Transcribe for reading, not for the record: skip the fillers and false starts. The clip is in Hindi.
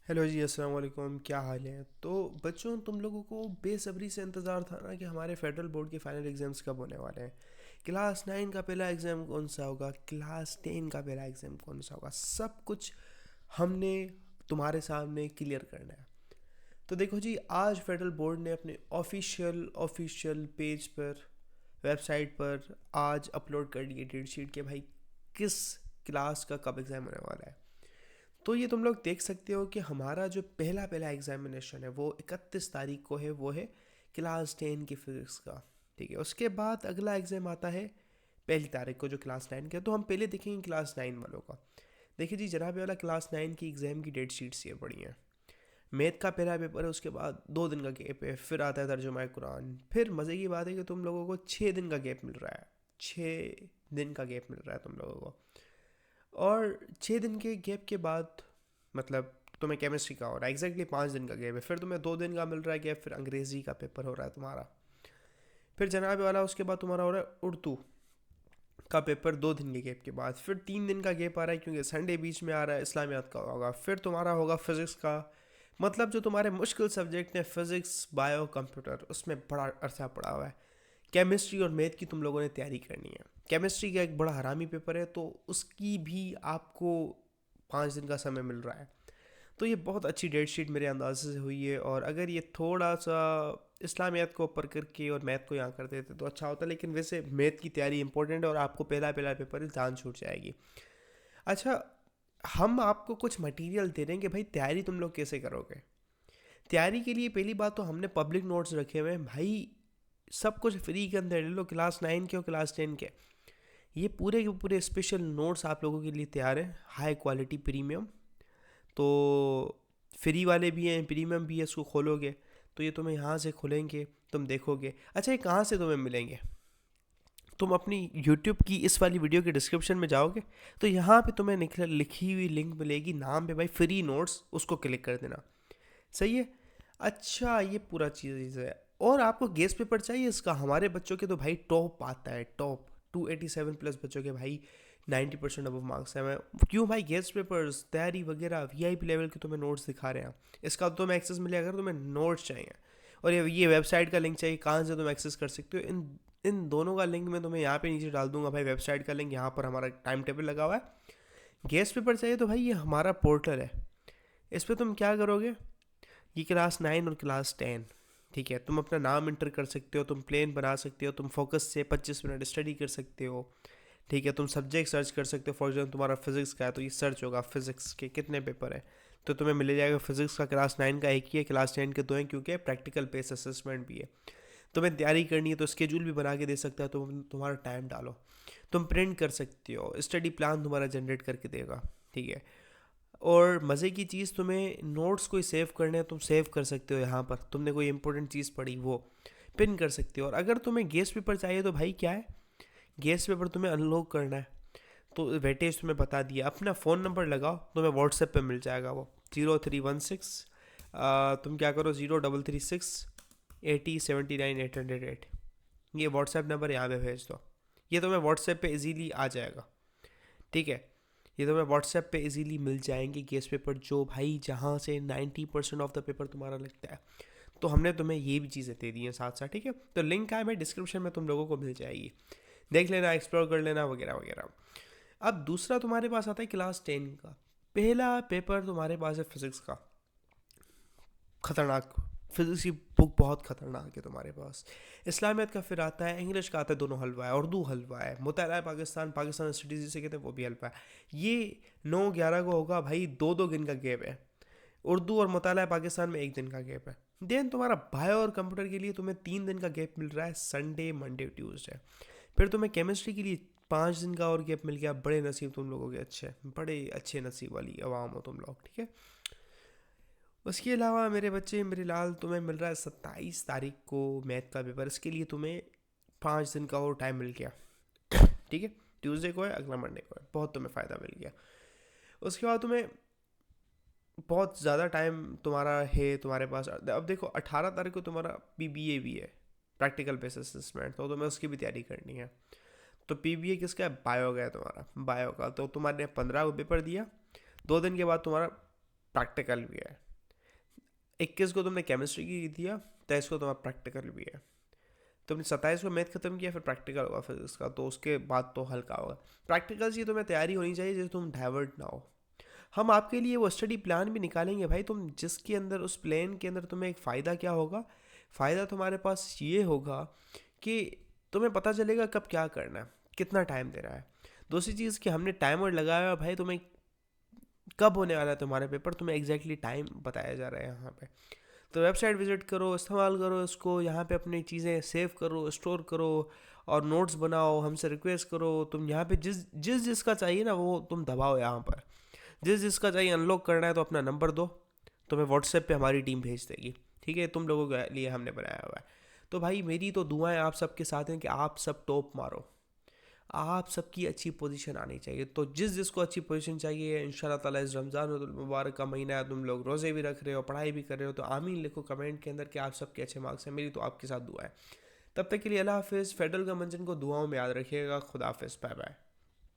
हेलो जी, अस्सलाम वालेकुम। क्या हाल है? तो बच्चों, तुम लोगों को बेसब्री से इंतज़ार था ना कि हमारे फेडरल बोर्ड के फाइनल एग्ज़ाम्स कब होने वाले हैं। क्लास 9 का पहला एग्ज़ाम कौन सा होगा, क्लास 10 का पहला एग्ज़ाम कौन सा होगा, सब कुछ हमने तुम्हारे सामने क्लियर करना है। तो देखो जी, आज फेडरल बोर्ड ने अपने ऑफिशियल पेज पर, वेबसाइट पर आज अपलोड कर दिए डेट शीट के भाई किस क्लास का कब एग्ज़ाम होने वाला है। तो ये तुम लोग देख सकते हो कि हमारा जो पहला पहला एग्जामिनेशन है वो 31 तारीख को है। वो है क्लास 10 की फिज़िक्स का। ठीक है, उसके बाद अगला एग्ज़ाम आता है 1 तारीख को जो क्लास 9 का है। तो हम पहले देखेंगे क्लास 9 वालों का। देखिए जी, जनाब वाला क्लास 9 की एग्ज़ाम की डेट शीट्स ये पड़ी हैं। मैथ का पहला पेपर है, उसके बाद 2 दिन का गैप है, फिर आता है तर्जुमा कुरान। फिर मज़े की बात है कि तुम लोगों को 6 दिन का गैप मिल रहा है। 6 दिन का गैप मिल रहा है तुम लोगों को। और 6 दिन के गैप के बाद मतलब तुम्हें केमिस्ट्री का हो रहा है एग्जैक्टली 5 दिन का गैप है, फिर तुम्हें 2 दिन का मिल रहा है गैप, फिर अंग्रेज़ी का पेपर हो रहा है तुम्हारा। फिर जनाब वाला उसके बाद तुम्हारा हो रहा है उर्दू का पेपर 2 दिन के गैप के बाद, फिर 3 दिन का गैप आ रहा है क्योंकि संडे बीच में आ रहा है, इस्लामियात का होगा। फिर तुम्हारा होगा फिज़िक्स का। मतलब जो तुम्हारे मुश्किल सब्जेक्ट हैं फिज़िक्स बायो कंप्यूटर, उसमें बड़ा अरसा पड़ा हुआ है। केमिस्ट्री और मैथ की तुम लोगों ने तैयारी करनी है। केमिस्ट्री का एक बड़ा हरामी पेपर है, तो उसकी भी आपको 5 दिन का समय मिल रहा है। तो ये बहुत अच्छी डेट शीट मेरे अंदाजे से हुई है। और अगर ये थोड़ा सा इस्लामियात को ऊपर करके और मैथ को यहाँ कर देते तो अच्छा होता, लेकिन वैसे मैथ की तैयारी इंपॉर्टेंट है और आपको पहला पहला पेपर जान छूट जाएगी। अच्छा, हम आपको कुछ मटेरियल दे देंगे भाई, तैयारी तुम लोग कैसे करोगे? तैयारी के लिए पहली बात तो हमने पब्लिक नोट्स रखे हुए हैं भाई। सब कुछ फ्री के अंदर ले लो, क्लास 9 के और क्लास 10 के। ये पूरे के पूरे स्पेशल नोट्स आप लोगों के लिए तैयार हैं, हाई क्वालिटी प्रीमियम। तो फ्री वाले भी हैं, प्रीमियम भी है। इसको खोलोगे तो ये तुम्हें यहाँ से खुलेंगे, तुम देखोगे। अच्छा, ये कहाँ से तुम्हें मिलेंगे? तुम अपनी यूट्यूब की इस वाली वीडियो के डिस्क्रिप्शन में जाओगे तो यहाँ पे तुम्हें लिखी हुई लिंक मिलेगी, नाम पे भाई फ्री नोट्स, उसको क्लिक कर देना। सही है। अच्छा, ये पूरा चीज़ है। और आपको गेस्ट पेपर चाहिए इसका? हमारे बच्चों के तो भाई टॉप आता है, टॉप 287 प्लस बच्चों के भाई 90% अबव मार्क्स है। मैं क्यों भाई, गेस्ट पेपर्स तैयारी वगैरह वीआईपी लेवल के तुम्हें नोट्स दिखा रहे हैं। इसका तो तुम्हें एक्सेस मिलेगा अगर तुम्हें नोट्स चाहिए। और ये वेबसाइट का लिंक चाहिए, कहाँ से तुम एक्सेस कर सकते हो? इन इन दोनों का लिंक मैं तुम्हें यहाँ पे नीचे डाल दूंगा भाई। वेबसाइट का लिंक यहाँ पर हमारा टाइम टेबल लगा हुआ है। गेस्ट पेपर चाहिए तो भाई ये हमारा पोर्टल है। इस पर तुम क्या करोगे, ये क्लास 9 और क्लास 10, ठीक है, तुम अपना नाम इंटर कर सकते हो, तुम प्लेन बना सकते हो, तुम फोकस से 25 मिनट स्टडी कर सकते हो। ठीक है, तुम सब्जेक्ट सर्च कर सकते हो। फॉर एग्जाम्पल तुम्हारा फिजिक्स का है तो ये सर्च होगा फिजिक्स के कितने पेपर है, तो तुम्हें मिल जाएगा फिजिक्स का क्लास 9 का एक ही है, क्लास 10 के दो हैं, क्योंकि प्रैक्टिकल बेस असेसमेंट भी है। तुम्हें तैयारी करनी है तो स्केड्यूल भी बना के दे सकता है, तो तुम्हारा टाइम डालो। तुम प्रिंट कर सकते हो, स्टडी प्लान तुम्हारा जनरेट करके देगा। ठीक है। और मज़े की चीज़, तुम्हें नोट्स कोई सेव करने हैं तुम सेव कर सकते हो यहाँ पर। तुमने कोई इंपॉर्टेंट चीज़ पढ़ी वो पिन कर सकते हो। और अगर तुम्हें गेस्ट पेपर चाहिए तो भाई क्या है, गेस्ट पेपर तुम्हें अनलॉक करना है तो वेटेज तुम्हें बता दिया। अपना फ़ोन नंबर लगाओ, तुम्हें व्हाट्सएप पे मिल जाएगा वो 0316। तुम क्या करो, 0336 80 79 808, ये व्हाट्सएप नंबर यहाँ पे भेज दो। ये तुम्हें व्हाट्सएप पे इजीली आ जाएगा। ठीक है, ये तुम्हें व्हाट्सएप पे इजीली मिल जाएंगे गेस्ट पेपर, जो भाई जहाँ से 90% ऑफ द पेपर तुम्हारा लगता है। तो हमने तुम्हें ये भी चीज़ें दे दी हैं साथ साथ। ठीक है, तो लिंक है मैं डिस्क्रिप्शन में, तुम लोगों को मिल जाएगी, देख लेना, एक्सप्लोर कर लेना वगैरह वगैरह। अब दूसरा तुम्हारे पास आता है क्लास 10 का पहला पेपर। तुम्हारे पास है फिज़िक्स का, खतरनाक। फिजिक्स की बुक बहुत खतरनाक है तुम्हारे पास। इस्लामियत का फिर आता है, इंग्लिश का आता है, दोनों हलवा है, उर्दू हलवा है, मुताला पाकिस्तान, पाकिस्तान स्टडीज़ जिसे कहते हैं वो भी हलवा है। ये 9-11 को होगा भाई, 2-2 दिन का गैप है। उर्दू और मुताला पाकिस्तान में 1 दिन का गैप है। देन तुम्हारा बायो और कंप्यूटर के लिए तुम्हें 3 दिन का गैप मिल रहा है, संडे मंडे ट्यूसडे। फिर तुम्हें केमिस्ट्री के लिए 5 दिन का और गैप मिल गया। बड़े नसीब तुम लोगों के अच्छे, बड़े अच्छे नसीब वाली आवाम हो तुम लोग। ठीक है, उसके अलावा मेरे बच्चे मेरे लाल, तुम्हें मिल रहा है 27 तारीख को मैथ का पेपर। इसके लिए तुम्हें 5 दिन का और टाइम मिल गया। ठीक है, ट्यूसडे को है, अगला मंडे को है, बहुत तुम्हें फ़ायदा मिल गया। उसके बाद तुम्हें बहुत ज़्यादा टाइम तुम्हारा है तुम्हारे पास। अब देखो, 18 तारीख को तुम्हारा पीबीए भी है, प्रैक्टिकल बेस असेसमेंट, तो तुम्हें उसकी भी तैयारी करनी है। तो पीबीए किसका है? बायो का है तुम्हारा, बायो का। तो तुम्हारे 15 को पेपर दिया, 2 दिन के बाद तुम्हारा प्रैक्टिकल भी है। 21 को तुमने केमिस्ट्री की दिया, 23 को तुम्हारा प्रैक्टिकल भी है। तुमने 27 को मैथ खत्म किया, फिर प्रैक्टिकल होगा फिजिक्स का, तो उसके बाद तो हल्का होगा। प्रैक्टिकल से तुम्हें तैयारी होनी चाहिए जिससे तुम डाइवर्ट ना हो। हम आपके लिए वो स्टडी प्लान भी निकालेंगे भाई, तुम जिसके अंदर उस प्लान के अंदर तुम्हें एक फ़ायदा क्या होगा, फ़ायदा तुम्हारे पास ये होगा कि तुम्हें पता चलेगा कब क्या करना है, कितना टाइम देना है। दूसरी चीज़ कि हमने टाइमर लगाया है भाई, तुम्हें कब होने वाला है तुम्हारा पेपर, तुम्हें एग्जैक्टली टाइम बताया जा रहा है यहाँ पे। तो वेबसाइट विजिट करो, इस्तेमाल करो इसको, यहाँ पे अपनी चीज़ें सेव करो, स्टोर करो, और नोट्स बनाओ, हमसे रिक्वेस्ट करो। तुम यहाँ पे जिस जिस जिसका चाहिए ना वो तुम दबाओ यहाँ पर। जिस जिसका चाहिए अनलॉक करना है तो अपना नंबर दो, तुम्हें व्हाट्सएप पे हमारी टीम भेज देगी। ठीक है, तुम लोगों के लिए हमने बनाया हुआ है। तो भाई मेरी तो दुआएं आप सबके साथ हैं कि आप सब टॉप मारो, आप सबकी अच्छी पोजीशन आनी चाहिए। तो जिस जिसको अच्छी पोजीशन चाहिए, इंशाल्लाह ताला इस रमज़ान मुबारक का महीना है, तुम लोग रोज़े भी रख रहे हो, पढ़ाई भी कर रहे हो, तो आमीन लिखो कमेंट के अंदर कि आप सबके अच्छे मार्क्स हैं। मेरी तो आपके साथ दुआ है। तब तक के लिए अल्लाह हाफिज़। फेडरल का मंजन को दुआओं में याद रखिएगा। खुदा हाफिज़, बाय बाय।